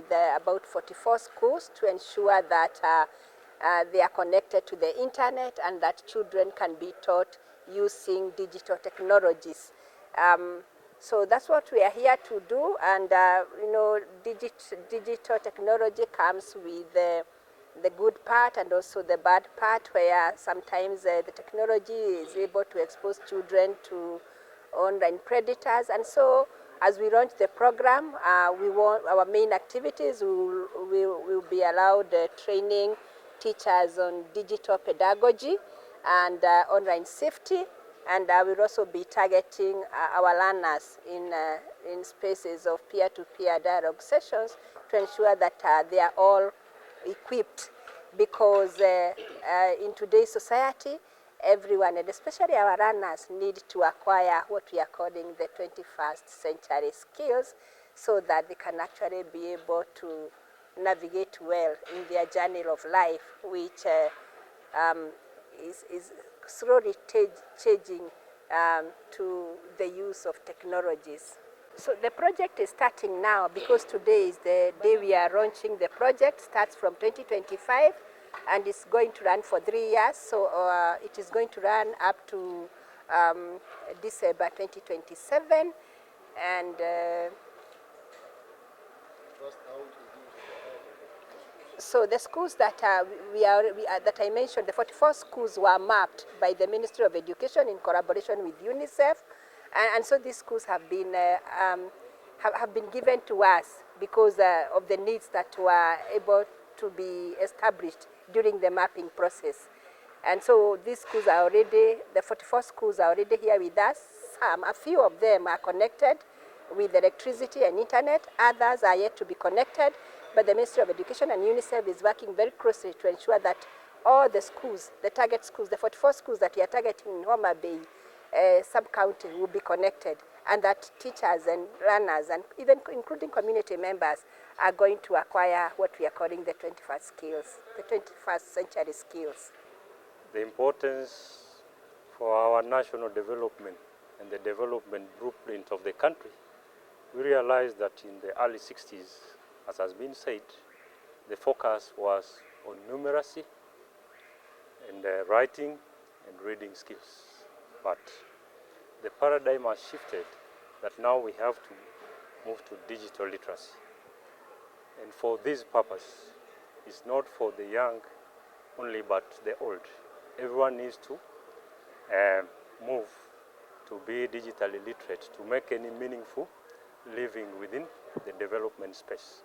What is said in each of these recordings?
with about 44 schools to ensure that they are connected to the internet and that children can be taught using digital technologies. So that's what we are here to do, and digital technology comes with the good part and also the bad part, where sometimes the technology is able to expose children to online predators. And so as we launch the program, we want our main activities will be allowed training teachers on digital pedagogy and online safety, and we'll also be targeting our learners in spaces of peer-to-peer dialogue sessions to ensure that they are all equipped, because in today's society, everyone, and especially our learners, need to acquire what we are calling the 21st century skills, so that they can actually be able to navigate well in their journey of life, which is slowly changing to the use of technologies. So the project is starting now, because today is the day we are launching the project. Starts from 2025 and it's going to run for 3 years. So it is going to run up to December 2027. And so the schools that that I mentioned, the 44 schools were mapped by the Ministry of Education in collaboration with UNICEF, and so these schools have been given to us because of the needs that were able to be established during the mapping process. And so these schools are already, the 44 schools are already here with us. A few of them are connected with electricity and internet. Others are yet to be connected. But the Ministry of Education and UNICEF is working very closely to ensure that all the schools, the target schools, the 44 schools that we are targeting in Homa Bay sub-county will be connected, and that teachers and learners, and even including community members, are going to acquire what we are calling the 21st skills, the 21st century skills. The importance for our national development and the development blueprint of the country, we realized that in the early 60s, as has been said, the focus was on numeracy and writing and reading skills. But the paradigm has shifted, that now we have to move to digital literacy. And for this purpose, it's not for the young only, but the old. Everyone needs to move to be digitally literate to make any meaningful living within the development space.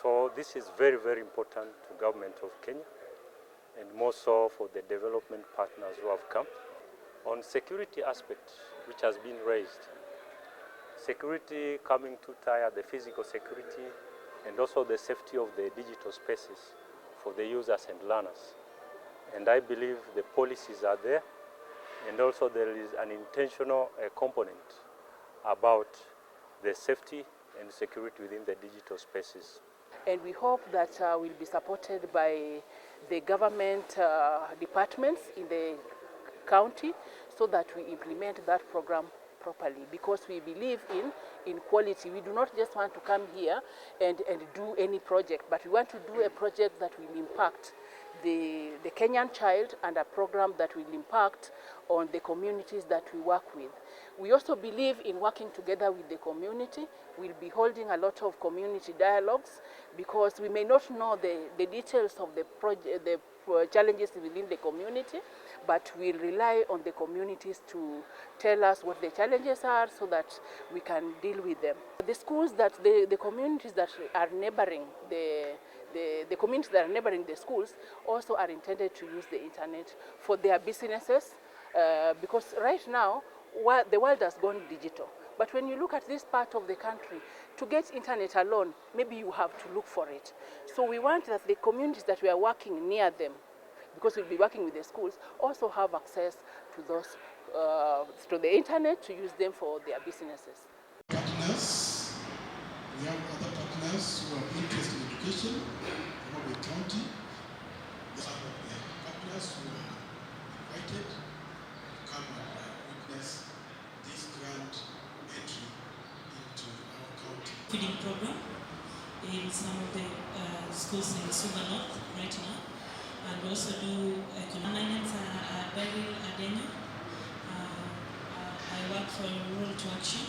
So this is very, very important to government of Kenya, and more so for the development partners who have come. On security aspect, which has been raised, security coming to tie the physical security and also the safety of the digital spaces for the users and learners. And I believe the policies are there, and also there is an intentional component about the safety and security within the digital spaces. And we hope that we'll be supported by the government departments in the county, so that we implement that program properly, because we believe in quality. We do not just want to come here and do any project, but we want to do a project that will impact the Kenyan child, and a program that will impact on the communities that we work with. We also believe in working together with the community. We'll be holding a lot of community dialogues, because we may not know the details of the project, the challenges within the community, but we'll rely on the communities to tell us what the challenges are, so that we can deal with them. The schools that the communities that are neighboring the communities that are neighboring the schools also are intended to use the internet for their businesses, because right now the world has gone digital. But when you look at this part of the country, to get internet alone, maybe you have to look for it. So we want that the communities that we are working near them, because we'll be working with the schools, also have access to those to the internet, to use them for their businesses. Partners, we have other partners who are interested in education, Homa County. There are partners who are invited to come and witness this grand entry into our county. Feeding program. in some of the schools in Suba North right now, and also do my name's Beryl Adeno. I work for Rural to Action,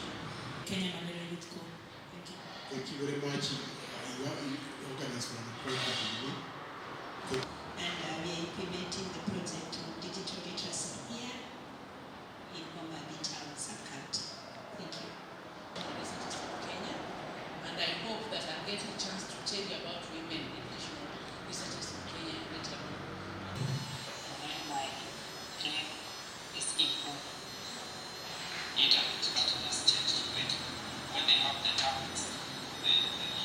Kenya Malaria Youth Corps. Thank you. Thank you very much. You organized from the program. And we are implementing the project on digital literacy here in Homa town sub-county. Thank you. Researchers of Kenya, and I hope that I'm getting a chance to tell you about women in national researchers of Kenya later on. My claim is improved. Internet has changed to it. When they have the tablets, the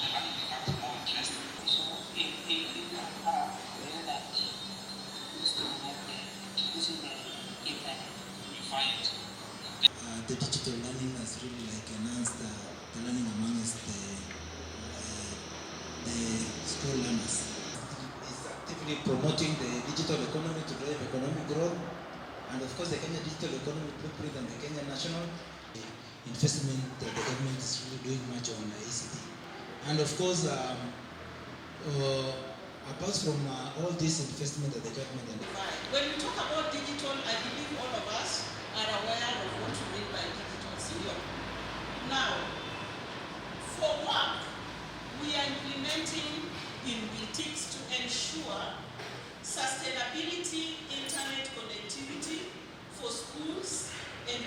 learning becomes more interesting. So if you have whether that used to have using the internet, you find the digital learning has really enhanced the learning amongst the school learners. It's actively promoting the digital economy to drive economic growth, and of course the Kenya Digital Economy Blueprint and the Kenya National investment that the government is really doing much on ICT. And of course, apart from all this investment that the government and when we talk about digital, I believe all of us are aware of what we mean by digital senior. Now, for work, we are implementing initiatives to ensure sustainability internet connectivity for schools and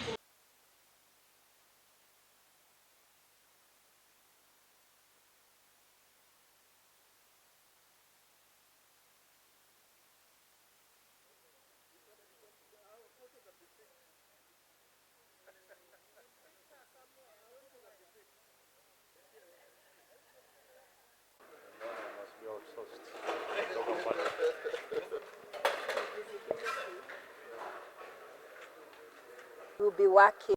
Must be outsourced. We'll be working